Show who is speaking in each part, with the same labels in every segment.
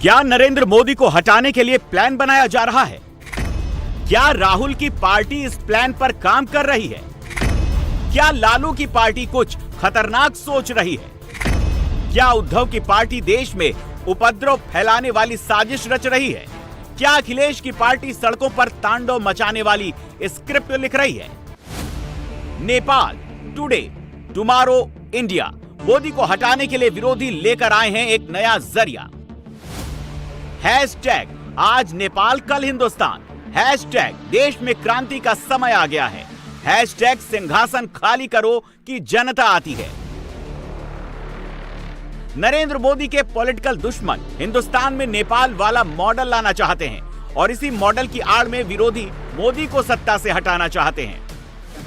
Speaker 1: क्या नरेंद्र मोदी को हटाने के लिए प्लान बनाया जा रहा है? क्या राहुल की पार्टी इस प्लान पर काम कर रही है? क्या लालू की पार्टी कुछ खतरनाक सोच रही है? क्या उद्धव की पार्टी देश में उपद्रव फैलाने वाली साजिश रच रही है? क्या अखिलेश की पार्टी सड़कों पर तांडव मचाने वाली स्क्रिप्ट लिख रही है? Nepal today tomorrow India Modi को हटाने के लिए विरोधी लेकर आए हैं एक नया जरिया। हैशटैग आज नेपाल कल हिंदुस्तान, हैशटैग देश में क्रांति का समय आ गया है, हैशटैग सिंहासन खाली करो कि जनता आती है। नरेंद्र मोदी के पॉलिटिकल दुश्मन हिंदुस्तान में नेपाल वाला मॉडल लाना चाहते हैं और इसी मॉडल की आड़ में विरोधी मोदी को सत्ता से हटाना चाहते हैं।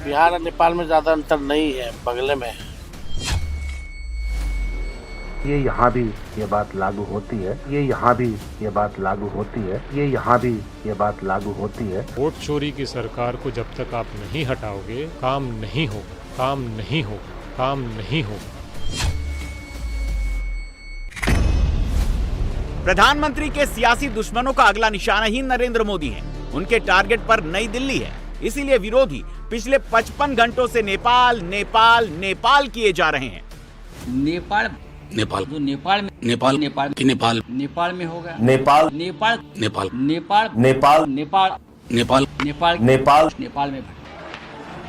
Speaker 2: बिहार और नेपाल में ज्यादा अंतर नहीं है, बगले में है।
Speaker 3: ये यहाँ भी ये बात लागू होती है, ये यहाँ भी ये बात लागू होती है, ये यहाँ भी ये बात लागू होती है।
Speaker 4: वोट चोरी की सरकार को जब तक आप नहीं हटाओगे काम नहीं होगा, काम नहीं होगा, काम नहीं होगा।
Speaker 1: प्रधानमंत्री के सियासी दुश्मनों का अगला निशाना ही नरेंद्र मोदी है। उनके टारगेट पर नई दिल्ली है, इसीलिए विरोधी पिछले 55 घंटों से नेपाल नेपाल नेपाल किए जा रहे हैं।
Speaker 5: नेपाल जो नेपाल में नेपाल में होगा, नेपाल में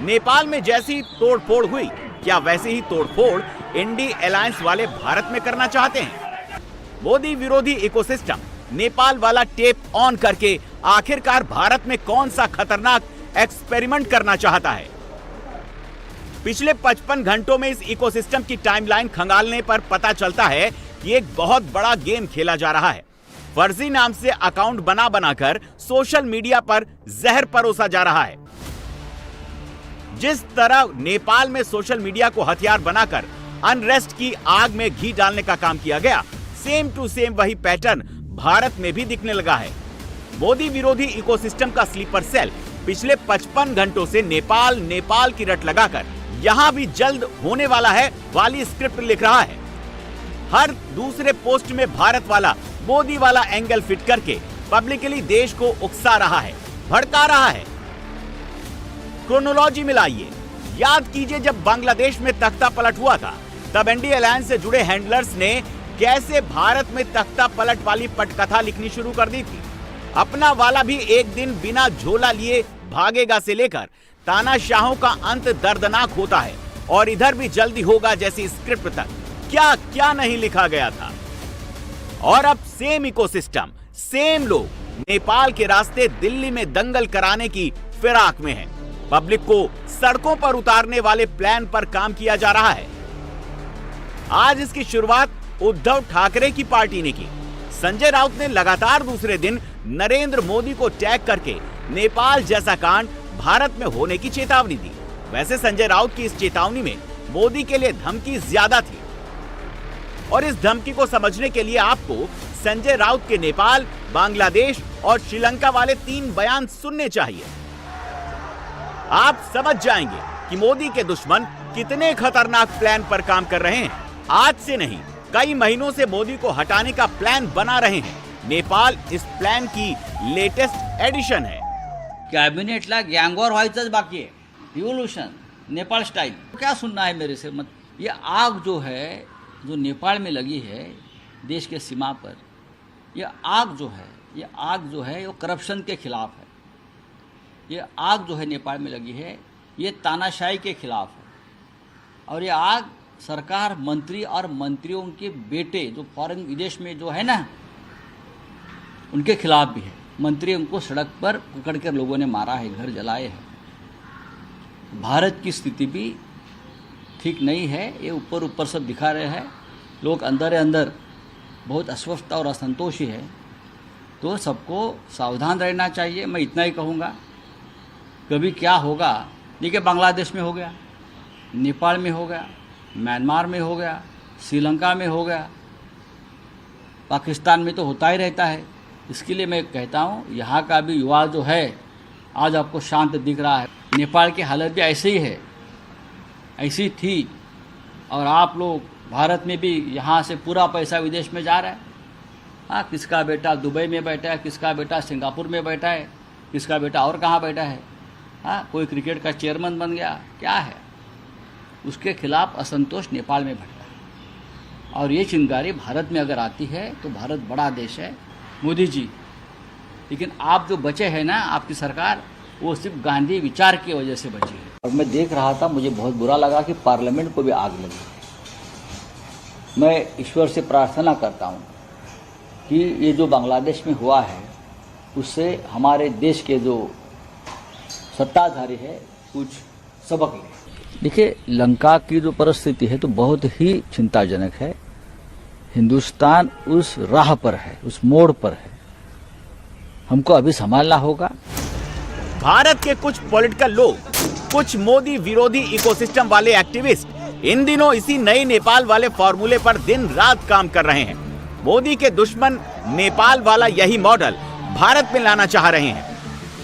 Speaker 1: नेपाल में जैसी तोड़फोड़ हुई, क्या वैसे ही तोड़फोड़ इंडी अलायंस वाले भारत में करना चाहते हैं? मोदी विरोधी इकोसिस्टम नेपाल वाला टेप ऑन करके आखिरकार भारत में कौन सा खतरनाक एक्सपेरिमेंट करना चाहता है? पिछले 55 घंटों में इस इकोसिस्टम की टाइमलाइन खंगालने पर पता चलता है कि एक बहुत बड़ा गेम खेला जा रहा है। फर्जी नाम से अकाउंट बना बनाकर सोशल मीडिया पर जहर परोसा जा रहा है। जिस तरह नेपाल में सोशल मीडिया को हथियार बनाकर अनरेस्ट की आग में घी डालने का काम किया गया, सेम टू सेम वही पैटर्न भारत में भी दिखने लगा है। मोदी विरोधी इकोसिस्टम का स्लीपर सेल पिछले 55 घंटों से नेपाल नेपाल की रट लगाकर यहां भी जल्द होने वाला है वाली स्क्रिप्ट लिख रहा है। हर दूसरे पोस्ट में भारत वाला मोदी वाला एंगल फिट करके पब्लिकली देश को उकसा रहा है, भड़का रहा है। क्रोनोलॉजी मिलाइए, याद कीजिए जब बांग्लादेश में तख्ता पलट हुआ था, तब एनडी अलायंस से जुड़े हैंडलर्स ने कैसे भारत में तख्ता पलट वाली पटकथा लिखनी शुरू कर दी थी। अपना वाला भी एक दिन बिना झोला लिए भागेगा से लेकर तानाशाहों का अंत दर्दनाक होता है और इधर भी जल्दी होगा जैसी स्क्रिप्ट तक क्या क्या नहीं लिखा गया था। और अब सेम इकोसिस्टम, सेम लोग नेपाल के रास्ते दिल्ली में दंगल कराने की फिराक में है। पब्लिक को सड़कों पर उतारने वाले प्लान पर काम किया जा रहा है। आज इसकी शुरुआत उद्धव ठाकरे की पार्टी ने की। संजय राउत ने लगातार दूसरे दिन नरेंद्र मोदी को टैग करके नेपाल जैसा कांड भारत में होने की चेतावनी दी। वैसे संजय राउत की इस चेतावनी में मोदी के लिए धमकी ज्यादा थी और इस धमकी को समझने के लिए आपको संजय राउत के नेपाल, बांग्लादेश और श्रीलंका वाले 3 बयान सुनने चाहिए। आप समझ जाएंगे कि मोदी के दुश्मन कितने खतरनाक प्लान पर काम कर रहे हैं। आज से नहीं, कई महीनों से मोदी को हटाने का प्लान बना रहे हैं। नेपाल इस प्लान की लेटेस्ट एडिशन है।
Speaker 5: कॅबिनेटला गँगवॉर व्हायचंच बाकी है, रिव्होल्यूशन नेपाल स्टाइल। क्या सुनना है मेरे से? मत ये आग जो है, जो नेपाल में लगी है देश के सीमा पर, ये आग जो है वो करप्शन के खिलाफ है। ये आग जो है नेपाल में लगी है, ये तानाशाही के खिलाफ है। और ये आग सरकार, मंत्री और मंत्रियों के बेटे जो फॉरेन विदेश में जो है ना, उनके खिलाफ भी है। मंत्रियों को सड़क पर पकड़ कर लोगों ने मारा है, घर जलाए हैं। भारत की स्थिति भी ठीक नहीं है, ये ऊपर ऊपर सब दिखा रहे हैं। लोग अंदर अंदर बहुत अस्वस्थ और असंतोषी है। तो सबको सावधान रहना चाहिए। मैं इतना ही कहूँगा, कभी क्या होगा, देखिए बांग्लादेश में हो गया, नेपाल में हो गया, म्यांमार में हो गया, श्रीलंका में हो गया, पाकिस्तान में तो होता ही रहता है। इसके लिए मैं कहता हूँ यहाँ का भी युवा जो है आज आपको शांत दिख रहा है। नेपाल की हालत भी ऐसे ही है, ऐसी थी। और आप लोग भारत में भी यहाँ से पूरा पैसा विदेश में जा रहा है, हाँ, किसका बेटा दुबई में बैठा है, किसका बेटा सिंगापुर में बैठा है, किसका बेटा और कहाँ बैठा है। हाँ, कोई क्रिकेट का चेयरमैन बन गया, क्या है। उसके खिलाफ असंतोष नेपाल में भटका है और ये चिंगारी भारत में अगर आती है तो भारत बड़ा देश है मोदी जी, लेकिन आप जो बचे हैं ना, आपकी सरकार, वो सिर्फ गांधी विचार की वजह से बची है। और मैं देख रहा था, मुझे बहुत बुरा लगा कि पार्लियामेंट को भी आग लगी। मैं ईश्वर से प्रार्थना करता हूँ कि ये जो बांग्लादेश में हुआ है उससे हमारे देश के जो सत्ताधारी है कुछ सबक ले। देखिए, लंका की जो परिस्थिति है तो बहुत ही चिंताजनक है। हिंदुस्तान उस राह पर है, उस मोड़ पर है, हमको अभी संभालना होगा।
Speaker 1: भारत के कुछ पॉलिटिकल लोग, कुछ मोदी विरोधी इकोसिस्टम वाले एक्टिविस्ट इन दिनों इसी नए नेपाल वाले फॉर्मूले पर दिन रात काम कर रहे हैं। मोदी के दुश्मन नेपाल वाला यही मॉडल भारत में लाना चाह रहे हैं।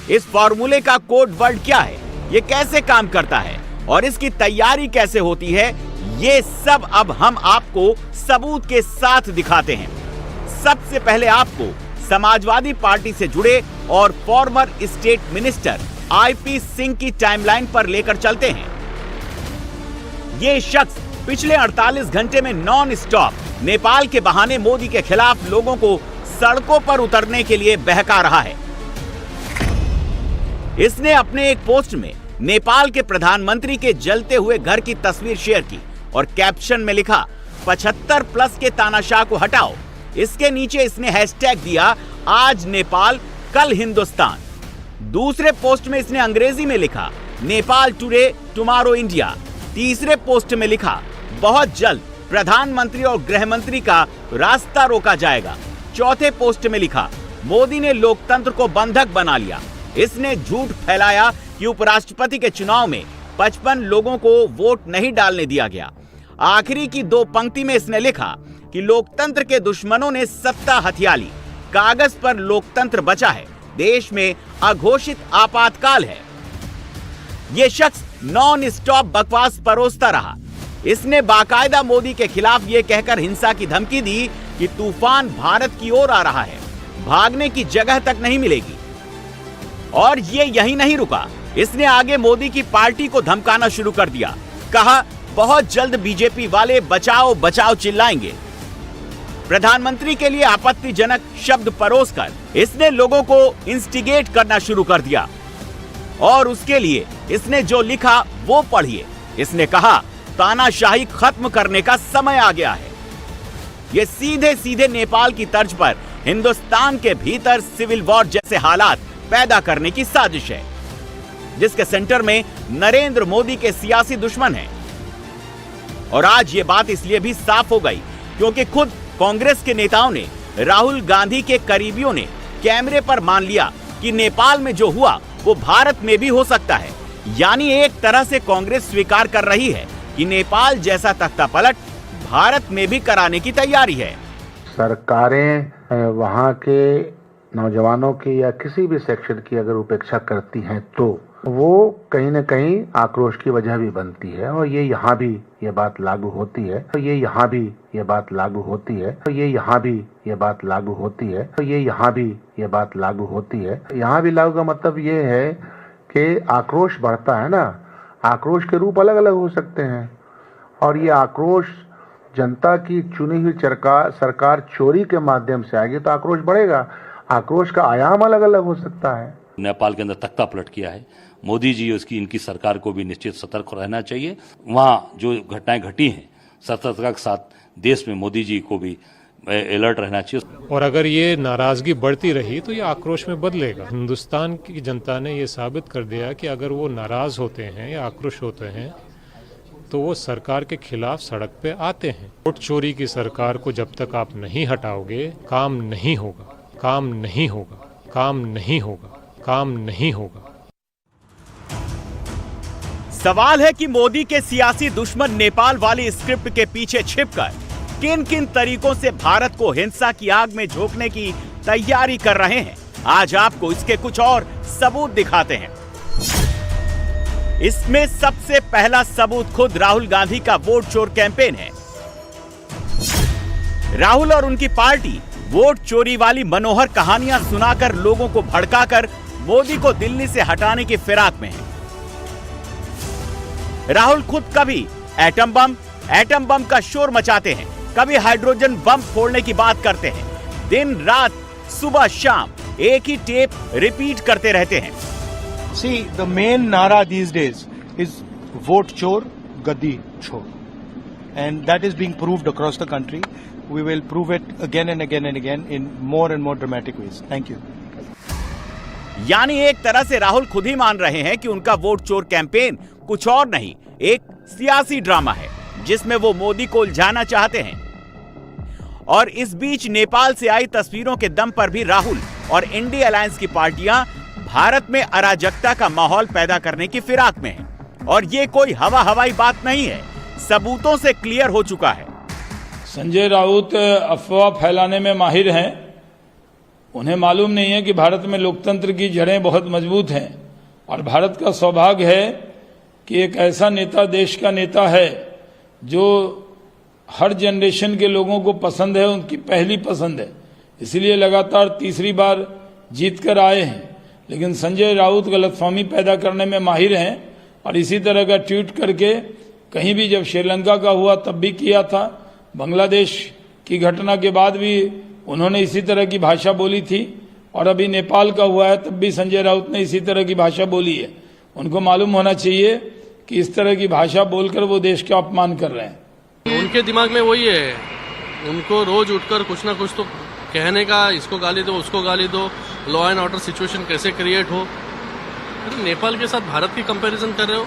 Speaker 1: इस फॉर्मूले का कोड वर्ड क्या है, ये कैसे काम करता है और इसकी तैयारी कैसे होती है, ये सब अब हम आपको सबूत के साथ दिखाते हैं। सबसे पहले आपको समाजवादी पार्टी से जुड़े और farmer state minister IP Singh की टाइमलाइन पर लेकर चलते हैं। ये शख्स पिछले 48 घंटे में नॉन स्टॉप नेपाल के बहाने मोदी के खिलाफ लोगों को सड़कों पर उतरने के लिए बहका रहा है। इसने अपने एक पोस्ट में नेपाल के प्रधानमंत्री के जलते हुए घर की तस्वीर शेयर की और कैप्शन में लिखा 75+ के तानाशाह को हटाओ। इसके नीचे इसने हैशटैग दिया आज नेपाल कल हिंदुस्तान। दूसरे पोस्ट में इसने अंग्रेजी में लिखा नेपाल टुडे टुमारो इंडिया। तीसरे पोस्ट में लिखा बहुत जल्द प्रधानमंत्री और गृह मंत्री का रास्ता रोका जाएगा। चौथे पोस्ट में लिखा मोदी ने लोकतंत्र को बंधक बना लिया। इसने झूठ फैलाया कि उपराष्ट्रपति के चुनाव में 55 लोगों को वोट नहीं डालने दिया गया। आखिरी की 2 पंक्ति में इसने लिखा कि लोकतंत्र के दुश्मनों ने सत्ता हथिया ली, कागज पर लोकतंत्र बचा है, देश में अघोषित आपातकाल है। ये शख्स नॉन स्टॉप बकवास परोसता रहा। इसने बाकायदा मोदी के खिलाफ ये कहकर हिंसा की धमकी दी कि तूफान भारत की ओर आ रहा है, भागने की जगह तक नहीं मिलेगी। और ये यही नहीं रुका, इसने आगे मोदी की पार्टी को धमकाना शुरू कर दिया। कहा बहुत जल्द बीजेपी वाले बचाओ बचाओ चिल्लाएंगे। प्रधानमंत्री के लिए आपत्तिजनक शब्द परोसकर इसने लोगों को इंस्टिगेट करना शुरू कर दिया और उसके लिए इसने जो लिखा वो पढ़िए। इसने कहा तानाशाही खत्म करने का समय आ गया है। ये सीधे सीधे नेपाल की तर्ज पर हिंदुस्तान के भीतर सिविल वॉर जैसे हालात पैदा करने की साजिश है, जिसके सेंटर में नरेंद्र मोदी के सियासी दुश्मन हैं। और आज ये बात इसलिए भी साफ हो गई क्योंकि खुद कांग्रेस के नेताओं ने, राहुल गांधी के करीबियों ने कैमरे पर मान लिया कि नेपाल में जो हुआ वो भारत में भी हो सकता है। यानी एक तरह से कांग्रेस स्वीकार कर रही है कि नेपाल जैसा तख्तापलट भारत में भी कराने की तैयारी है।
Speaker 3: सरकारें वहाँ के नौजवानों की या किसी भी सेक्शन की अगर उपेक्षा करती हैं तो वो कहीं न कहीं आक्रोश की वजह भी बनती है। और ये यहाँ भी ये बात लागू होती है, तो ये यहाँ भी ये बात लागू होती है, तो ये यहाँ भी ये बात लागू होती है, तो ये यहाँ भी ये बात लागू होती है। यहाँ भी लागू का मतलब ये है कि आक्रोश बढ़ता है ना, आक्रोश के रूप अलग अलग हो सकते हैं। और ये आक्रोश जनता की चुनी हुई सरकार चोरी के माध्यम से आएगी तो आक्रोश बढ़ेगा। आक्रोश का आयाम अलग अलग हो सकता है।
Speaker 6: नेपाल के अंदर तख्ता पलट किया है। मोदी जी उसकी इनकी सरकार को भी निश्चित सतर्क रहना चाहिए। वहाँ जो घटनाएं घटी हैं सतर्कता के साथ देश में मोदी जी को भी अलर्ट रहना चाहिए।
Speaker 4: और अगर ये नाराजगी बढ़ती रही तो ये आक्रोश में बदलेगा। हिंदुस्तान की जनता ने ये साबित कर दिया कि अगर वो नाराज होते हैं या आक्रोश होते हैं तो वो सरकार के खिलाफ सड़क पे आते हैं। वोट चोरी की सरकार को जब तक आप नहीं हटाओगे काम नहीं होगा, काम नहीं होगा, काम नहीं होगा, काम नहीं होगा।
Speaker 1: सवाल है कि मोदी के सियासी दुश्मन नेपाल वाली स्क्रिप्ट के पीछे छिपकर किन किन तरीकों से भारत को हिंसा की आग में झोंकने की तैयारी कर रहे हैं। आज आपको इसके कुछ और सबूत दिखाते हैं। इसमें सबसे पहला सबूत खुद राहुल गांधी का वोट चोर कैंपेन है। राहुल और उनकी पार्टी वोट चोरी वाली मनोहर कहानियां सुनाकर लोगों को भड़काकर मोदी को दिल्ली से हटाने की फिराक में है। राहुल खुद कभी एटम बम का शोर मचाते हैं, कभी हाइड्रोजन बम फोड़ने की बात करते हैं। दिन रात सुबह शाम एक ही टेप रिपीट करते रहते हैं।
Speaker 7: See, the main nara these days is vote chor, gadi chor, and that is being proved across the country. We will prove it again and again and again in more and more dramatic ways. Thank you.
Speaker 1: यानी एक तरह से राहुल खुद ही मान रहे हैं कि उनका वोट चोर कैंपेन कुछ और नहीं, एक सियासी ड्रामा है जिसमें वो मोदी को उलझाना चाहते हैं। और इस बीच नेपाल से आई तस्वीरों के दम पर भी राहुल और इंडिया अलायंस की पार्टियां भारत में अराजकता का माहौल पैदा करने की फिराक में हैं। और ये कोई हवाई बात नहीं है, सबूतों से क्लियर हो चुका है।
Speaker 8: संजय राउत अफवाह फैलाने में माहिर हैं। उन्हें मालूम नहीं है कि भारत में लोकतंत्र की जड़ें बहुत मजबूत हैं और भारत का सौभाग्य है कि एक ऐसा नेता, देश का नेता है जो हर जनरेशन के लोगों को पसंद है, उनकी पहली पसंद है, इसलिए लगातार तीसरी बार जीत कर आए हैं। लेकिन संजय राउत गलतफहमी पैदा करने में माहिर हैं और इसी तरह का ट्वीट करके कहीं भी, जब श्रीलंका का हुआ तब भी किया था, बांग्लादेश की घटना के बाद भी उन्होंने इसी तरह की भाषा बोली थी और अभी नेपाल का हुआ है तब भी संजय राउत ने इसी तरह की भाषा बोली है। उनको मालूम होना चाहिए कि इस तरह की भाषा बोलकर वो देश का अपमान कर रहे हैं।
Speaker 9: उनके दिमाग में वही है, उनको रोज उठकर कुछ ना कुछ तो कहने का, इसको गाली दो, उसको गाली दो, लॉ एंड ऑर्डर सिचुएशन कैसे क्रिएट हो। नेपाल के साथ भारत की कंपैरिजन कर रहे हो।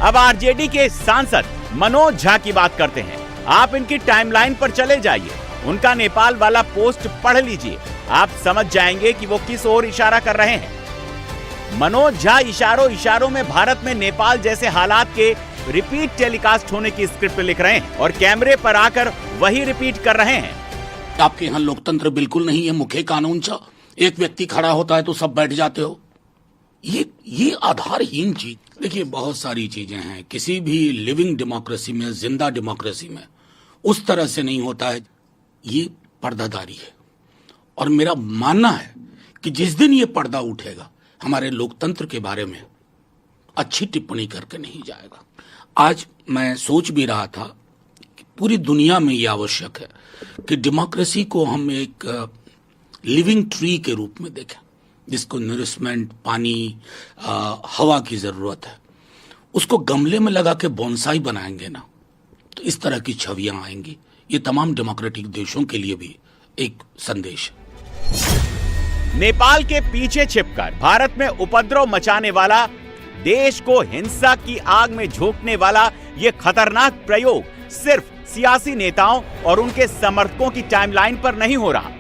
Speaker 1: अब आरजेडी के सांसद मनोज झा की बात करते हैं। आप इनकी टाइमलाइन पर चले जाइए, उनका नेपाल वाला पोस्ट पढ़ लीजिए, आप समझ जाएंगे कि वो किस ओर इशारा कर रहे हैं। मनोज झा इशारों में भारत में नेपाल जैसे हालात के रिपीट टेलीकास्ट होने की स्क्रिप्ट लिख रहे हैं और कैमरे पर आकर वही रिपीट कर रहे हैं।
Speaker 10: आपके यहाँ लोकतंत्र बिल्कुल नहीं है, मुख्य कानून सा एक व्यक्ति खड़ा होता है तो सब बैठ जाते हो। ये आधारहीन चीज। देखिए, बहुत सारी चीजें हैं, किसी भी लिविंग डेमोक्रेसी में, जिंदा डेमोक्रेसी में उस तरह से नहीं होता है। ये पर्दादारी है और मेरा मानना है कि जिस दिन ये पर्दा उठेगा, हमारे लोकतंत्र के बारे में अच्छी टिप्पणी करके नहीं जाएगा। आज मैं सोच भी रहा था कि पूरी दुनिया में ये आवश्यक है कि डेमोक्रेसी को हम एक लिविंग ट्री के रूप में देखें, जिसको नरिशमेंट, पानी, हवा की जरूरत है। उसको गमले में लगा के बोनसाई बनाएंगे ना, तो इस तरह की छवियां आएंगी। ये तमाम डेमोक्रेटिक देशों के लिए भी एक संदेश है।
Speaker 1: नेपाल के पीछे छिपकर भारत में उपद्रव मचाने वाला, देश को हिंसा की आग में झोंकने वाला ये खतरनाक प्रयोग सिर्फ सियासी नेताओं और उनके समर्थकों की टाइमलाइन पर नहीं हो रहा।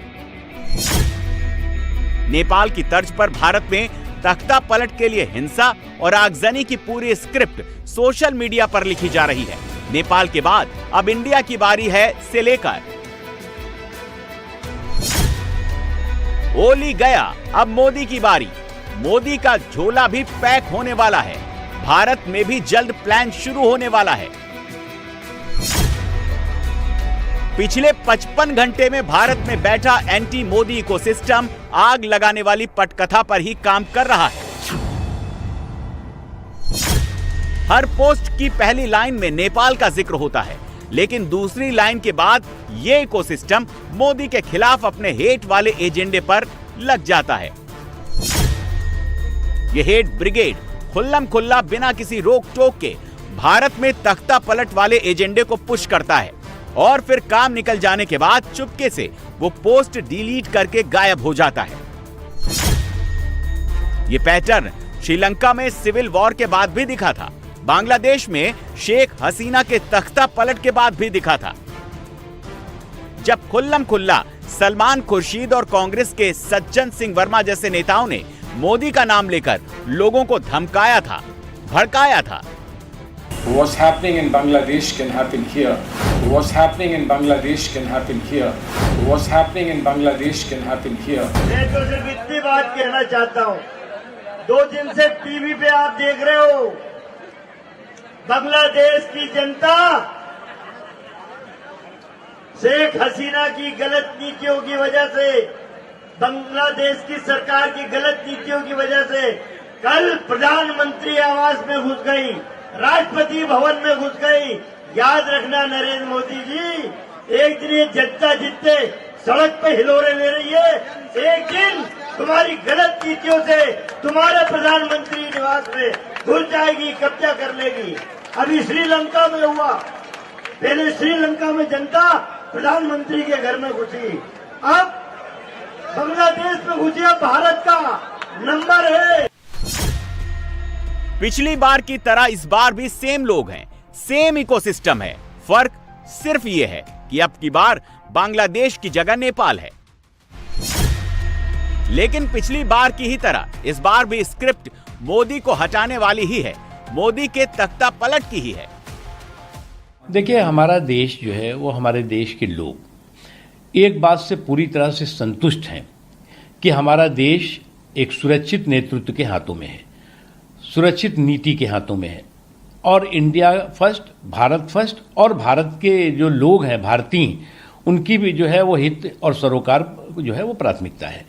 Speaker 1: नेपाल की तर्ज पर भारत में तख्ता पलट के लिए हिंसा और आगजनी की पूरी स्क्रिप्ट सोशल मीडिया पर लिखी जा रही है। नेपाल के बाद अब इंडिया की बारी है से लेकर। ओली गया, अब मोदी की बारी। मोदी का झोला भी पैक होने वाला है। भारत में भी जल्द प्लान शुरू होने वाला है। पिछले 55 घंटे में भारत में बैठा एंटी मोदी इकोसिस्टम आग लगाने वाली पटकथा पर ही काम कर रहा है। हर पोस्ट की पहली लाइन में नेपाल का जिक्र होता है, लेकिन दूसरी लाइन के बाद ये इकोसिस्टम मोदी के खिलाफ अपने हेट वाले एजेंडे पर लग जाता है। ये हेट ब्रिगेड खुल्लम खुल्ला बिना किसी रोक टोक के भारत में तख्ता पलट वाले एजेंडे को पुश करता है और फिर काम निकल जाने के बाद चुपके से वो पोस्ट डिलीट करके गायब हो जाता है। ये पैटर्न श्रीलंका में सिविल वॉर के बाद भी दिखा था, बांग्लादेश में शेख हसीना के तख्ता पलट के बाद भी दिखा था। जब खुल्लम खुल्ला सलमान खुर्शीद और कांग्रेस के सज्जन सिंह वर्मा जैसे नेताओं ने मोदी का नाम लेकर लोगों को धमकाया था, भड़काया था।
Speaker 11: What's happening in Bangladesh can happen here. What's happening in Bangladesh can happen here. What's happening in Bangladesh can happen here.
Speaker 12: मैं तो सिर्फ इतनी बात कहना चाहता हूँ, 2 दिन से टीवी पे आप देख रहे हो, बांग्लादेश की जनता शेख हसीना की गलत नीतियों की वजह से, बांग्लादेश की सरकार की गलत नीतियों की वजह से कल प्रधानमंत्री आवास में घुस गई, राष्ट्रपति भवन में घुस गई। याद रखना नरेंद्र मोदी जी, एक दिन ये जनता जितने सड़क पे हिलोरे ले रही है, एक दिन तुम्हारी गलत नीतियों से तुम्हारे प्रधानमंत्री निवास में घुस जाएगी, कब्जा कर लेगी। अभी श्रीलंका में हुआ, पहले श्रीलंका में जनता प्रधानमंत्री के घर में घुसी, अब बांग्लादेश में घुसी। अब भारत का नंबर है।
Speaker 1: पिछली बार की तरह इस बार भी सेम लोग हैं, सेम इकोसिस्टम है। फर्क सिर्फ ये है कि अब की बार बांग्लादेश की जगह नेपाल है। लेकिन पिछली बार की ही तरह इस बार भी स्क्रिप्ट मोदी को हटाने वाली ही है, मोदी के तख्ता पलट की ही है।
Speaker 13: देखिए, हमारा देश जो है वो, हमारे देश के लोग एक बात से पूरी तरह से संतुष्ट हैं कि हमारा देश एक सुरक्षित नेतृत्व के हाथों में है, सुरक्षित नीति के हाथों में है, और इंडिया फर्स्ट, भारत फर्स्ट, और भारत के जो लोग हैं, भारतीय, उनकी भी जो है वो हित और सरोकार जो है वो प्राथमिकता है।